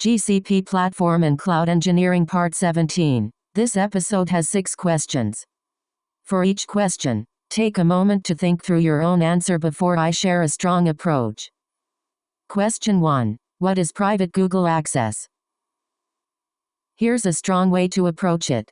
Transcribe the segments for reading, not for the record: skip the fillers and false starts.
GCP Platform and Cloud Engineering Part 17. This episode has 6 questions. For each question, take a moment to think through your own answer before I share a strong approach. Question 1. What is private Google Access? Here's a strong way to approach it.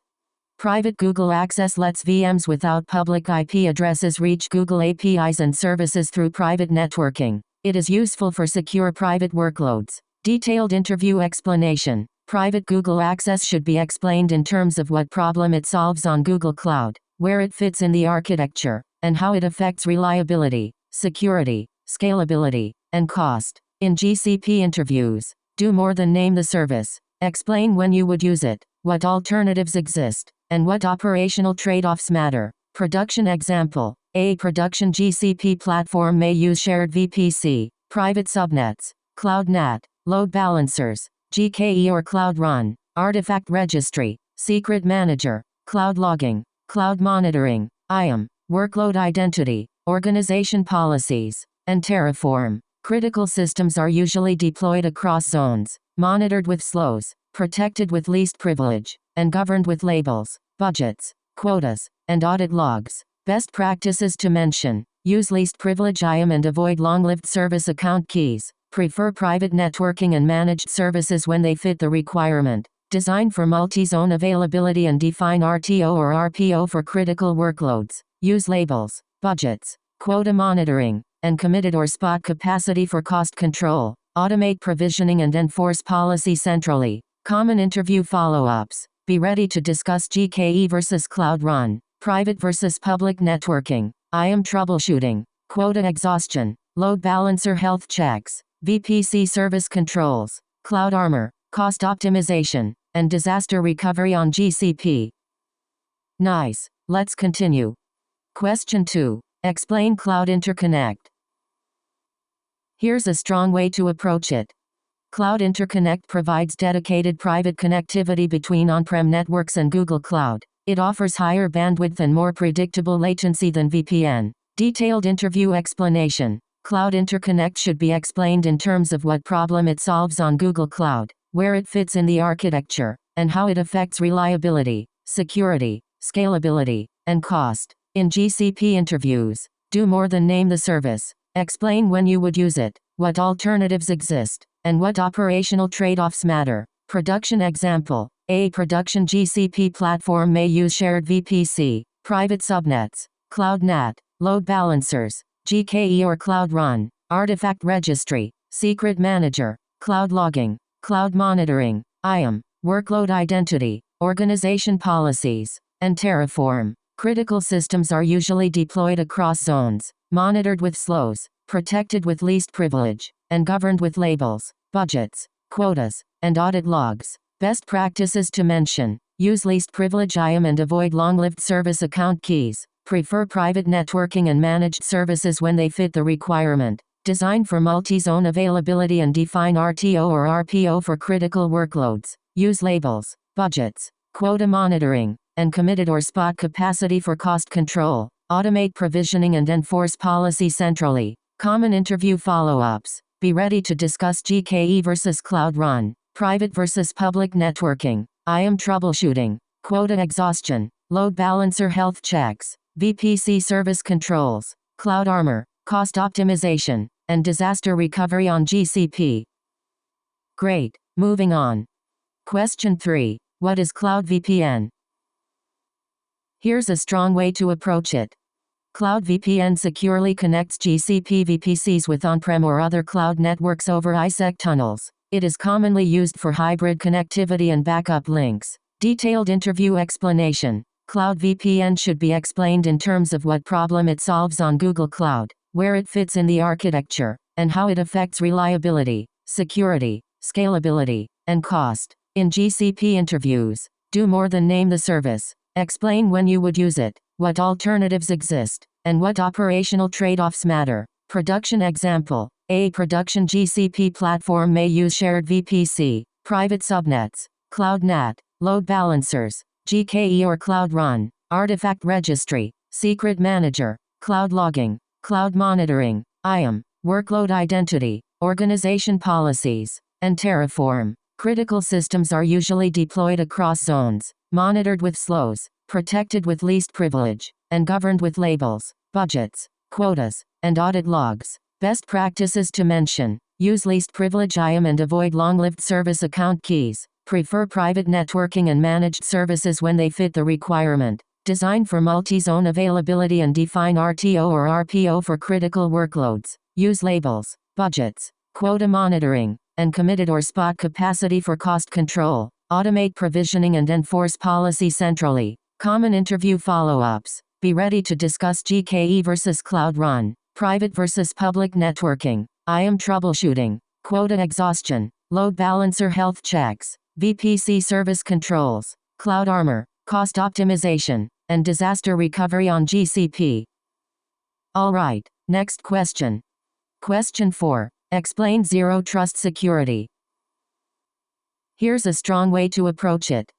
Private Google Access lets VMs without public IP addresses reach Google APIs and services through private networking. It is useful for secure private workloads. Detailed interview explanation. Private Google Access should be explained in terms of what problem it solves on Google Cloud, where it fits in the architecture, and how it affects reliability, security, scalability, and cost. In GCP interviews, do more than name the service. Explain when you would use it, what alternatives exist, and what operational trade-offs matter. Production example. A production GCP platform may use shared VPC, private subnets, Cloud NAT, load balancers, GKE or Cloud Run, artifact registry, secret manager, cloud logging, cloud monitoring, IAM, workload identity, organization policies, and Terraform. Critical systems are usually deployed across zones, monitored with slows, protected with least privilege, and governed with labels, budgets, quotas, and audit logs. Best practices to mention: use least privilege IAM and avoid long-lived service account keys. Prefer private networking and managed services when they fit the requirement. Design for multi-zone availability and define RTO or RPO for critical workloads. Use labels, budgets, quota monitoring, and committed or spot capacity for cost control. Automate provisioning and enforce policy centrally. Common interview follow-ups. Be ready to discuss GKE versus Cloud Run, private versus public networking, IAM troubleshooting, quota exhaustion, load balancer health checks, VPC service controls, Cloud Armor, cost optimization, and disaster recovery on GCP. Nice. Let's continue. Question 2. Explain Cloud Interconnect. Here's a strong way to approach it. Cloud Interconnect provides dedicated private connectivity between on-prem networks and Google Cloud. It offers higher bandwidth and more predictable latency than VPN. Detailed interview explanation. Cloud Interconnect should be explained in terms of what problem it solves on Google Cloud, where it fits in the architecture, and how it affects reliability, security, scalability, and cost. In GCP interviews, do more than name the service. Explain when you would use it, what alternatives exist, and what operational trade-offs matter. Production example. A production GCP platform may use shared VPC, private subnets, Cloud NAT, load balancers, GKE or Cloud Run, artifact registry, secret manager, cloud logging, cloud monitoring, IAM, workload identity, organization policies, and Terraform. Critical systems are usually deployed across zones, monitored with slows, protected with least privilege, and governed with labels, budgets, quotas, and audit logs. Best practices to mention: use least privilege IAM and avoid long-lived service account keys. Prefer private networking and managed services when they fit the requirement. Design for multi-zone availability and define RTO or RPO for critical workloads. Use labels, budgets, quota monitoring, and committed or spot capacity for cost control. Automate provisioning and enforce policy centrally. Common interview follow-ups. Be ready to discuss GKE versus Cloud Run, private versus public networking, IAM troubleshooting, quota exhaustion, load balancer health checks, VPC service controls, Cloud Armor, cost optimization, and disaster recovery on GCP. Great. Moving on. Question 3. What is Cloud VPN? Here's a strong way to approach it. Cloud VPN securely connects GCP VPCs with on-prem or other cloud networks over ISEC tunnels. It is commonly used for hybrid connectivity and backup links. Detailed interview explanation. Cloud VPN should be explained in terms of what problem it solves on Google Cloud, where it fits in the architecture, and how it affects reliability, security, scalability, and cost. In GCP interviews, do more than name the service. Explain when you would use it, what alternatives exist, and what operational trade-offs matter. Production example. A production GCP platform may use shared VPC, private subnets, Cloud NAT, load balancers, GKE or Cloud Run, artifact registry, secret manager, cloud logging, cloud monitoring, IAM, workload identity, organization policies, and Terraform. Critical systems are usually deployed across zones, monitored with slows, protected with least privilege, and governed with labels, budgets, quotas, and audit logs. Best practices to mention: use least privilege IAM and avoid long-lived service account keys. Prefer private networking and managed services when they fit the requirement. Design for multi-zone availability and define RTO or RPO for critical workloads. Use labels, budgets, quota monitoring, and committed or spot capacity for cost control. Automate provisioning and enforce policy centrally. Common interview follow-ups. Be ready to discuss GKE versus Cloud Run, private versus public networking, IAM troubleshooting, quota exhaustion, load balancer health checks, VPC service controls, cloud armor, cost optimization, and disaster recovery on GCP. Alright, next question. Question 4. Explain Zero Trust Security. Here's a strong way to approach it.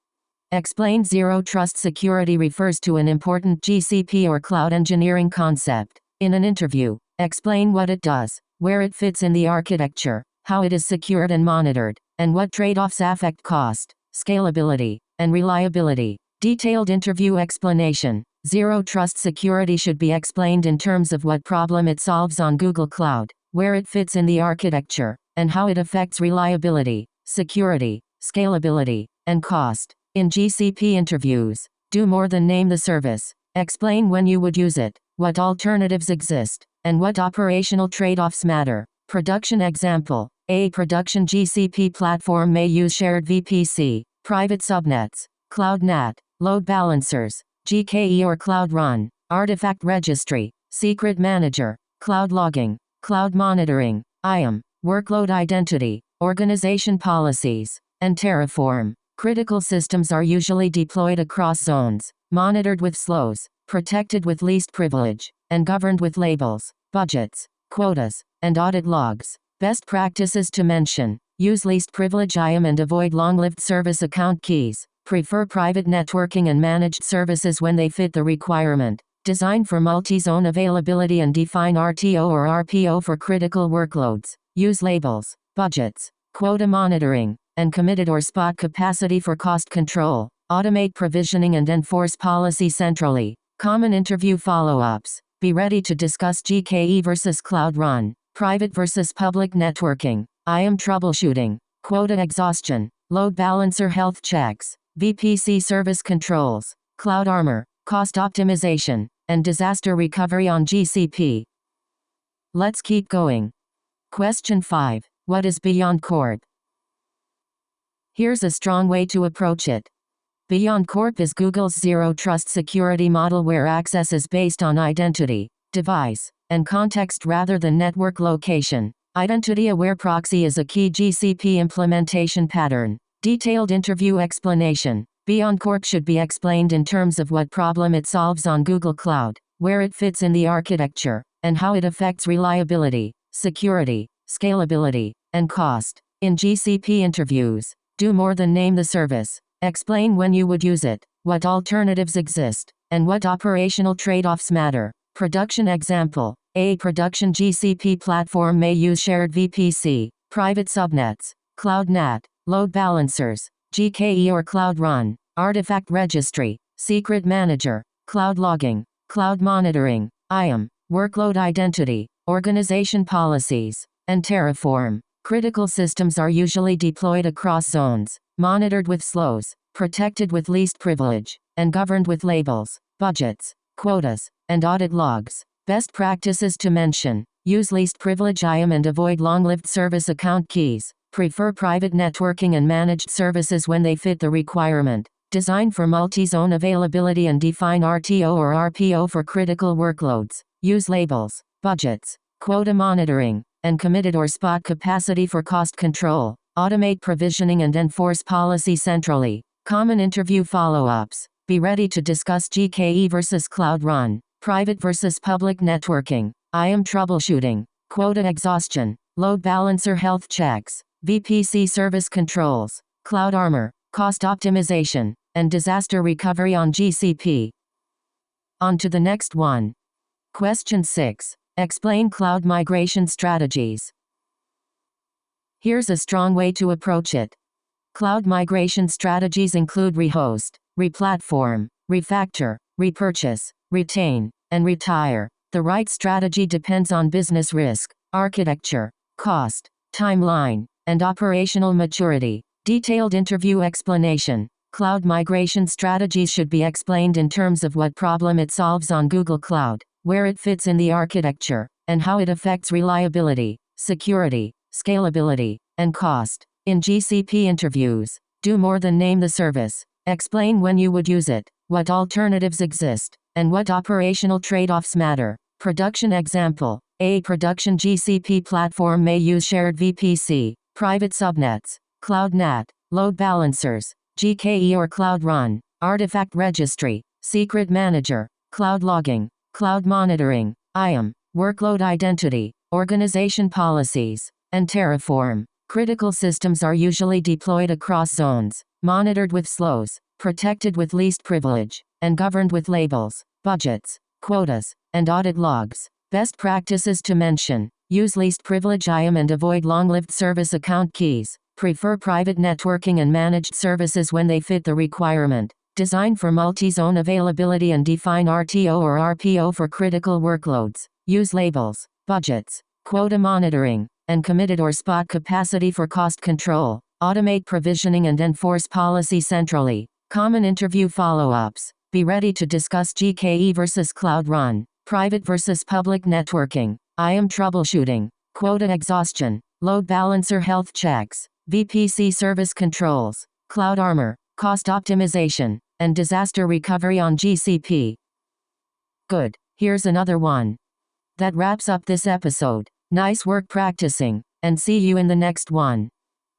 Explain Zero Trust Security refers to an important GCP or cloud engineering concept. In an interview, explain what it does, where it fits in the architecture, how it is secured and monitored, and what trade-offs affect cost, scalability, and reliability. Detailed interview explanation. Zero Trust Security should be explained in terms of what problem it solves on Google Cloud, where it fits in the architecture, and how it affects reliability, security, scalability, and cost. In GCP interviews, do more than name the service. Explain when you would use it, what alternatives exist, and what operational trade-offs matter. Production example. A production GCP platform may use shared VPC, private subnets, cloud NAT, load balancers, GKE or Cloud Run, artifact registry, secret manager, cloud logging, cloud monitoring, IAM, workload identity, organization policies, and Terraform. Critical systems are usually deployed across zones, monitored with slows, protected with least privilege, and governed with labels, budgets, quotas, and audit logs. Best practices to mention: use least privilege IAM and avoid long-lived service account keys. Prefer private networking and managed services when they fit the requirement. Design for multi-zone availability and define RTO or RPO for critical workloads. Use labels, budgets, quota monitoring, and committed or spot capacity for cost control. Automate provisioning and enforce policy centrally. Common interview follow-ups. Be ready to discuss GKE versus Cloud Run, private versus public networking, IAM troubleshooting, quota exhaustion, load balancer health checks, VPC service controls, cloud armor, cost optimization, and disaster recovery on GCP. Let's keep going. Question 5. What is BeyondCorp? Here's a strong way to approach it. BeyondCorp is Google's zero-trust security model where access is based on identity, device, and context rather than network location. Identity-aware proxy is a key GCP implementation pattern. Detailed interview explanation. BeyondCorp should be explained in terms of what problem it solves on Google Cloud, where it fits in the architecture, and how it affects reliability, security, scalability, and cost. In GCP interviews, do more than name the service. Explain when you would use it, what alternatives exist, and what operational trade-offs matter. Production example. A production GCP platform may use shared VPC, private subnets, cloud NAT, load balancers, GKE or Cloud Run, artifact registry, secret manager, cloud logging, cloud monitoring, IAM, workload identity, organization policies, and Terraform. Critical systems are usually deployed across zones, monitored with slows, protected with least privilege, and governed with labels, budgets, quotas, and audit logs. Best practices to mention: use least privilege IAM and avoid long-lived service account keys. Prefer private networking and managed services when they fit the requirement. Design for multi-zone availability and define RTO or RPO for critical workloads. Use labels, budgets, quota monitoring, and committed or spot capacity for cost control. Automate provisioning and enforce policy centrally. Common interview follow-ups. Be ready to discuss GKE versus Cloud Run, private versus public networking, IAM troubleshooting, quota exhaustion, load balancer health checks, VPC service controls, cloud armor, cost optimization, and disaster recovery on GCP. On to the next one. Question 6. Explain cloud migration strategies. Here's a strong way to approach it. Cloud migration strategies include rehost, replatform, refactor, repurchase, retain, and retire. The right strategy depends on business risk, architecture, cost, timeline, and operational maturity. Detailed interview explanation. Cloud migration strategies should be explained in terms of what problem it solves on Google Cloud, where it fits in the architecture, and how it affects reliability, security, scalability, and cost. In GCP interviews, do more than name the service. Explain when you would use it, what alternatives exist, and what operational trade-offs matter. Production example. A production GCP platform may use shared VPC, private subnets, Cloud NAT, load balancers, GKE or Cloud Run, artifact registry, secret manager, cloud logging, cloud monitoring, IAM, workload identity, organization policies, and Terraform. Critical systems are usually deployed across zones, monitored with slows, protected with least privilege, and governed with labels, budgets, quotas, and audit logs. Best practices to mention: use least privilege IAM and avoid long-lived service account keys. Prefer private networking and managed services when they fit the requirement. Design for multi-zone availability and define RTO or RPO for critical workloads. Use labels, budgets, quota monitoring, and committed or spot capacity for cost control. Automate provisioning and enforce policy centrally. Common interview follow-ups. Be ready to discuss GKE versus Cloud Run, private versus public networking, IAM troubleshooting, quota exhaustion, load balancer health checks, VPC service controls, Cloud Armor, cost optimization, and disaster recovery on GCP. Good, here's another one. That wraps up this episode. Nice work practicing, and see you in the next one.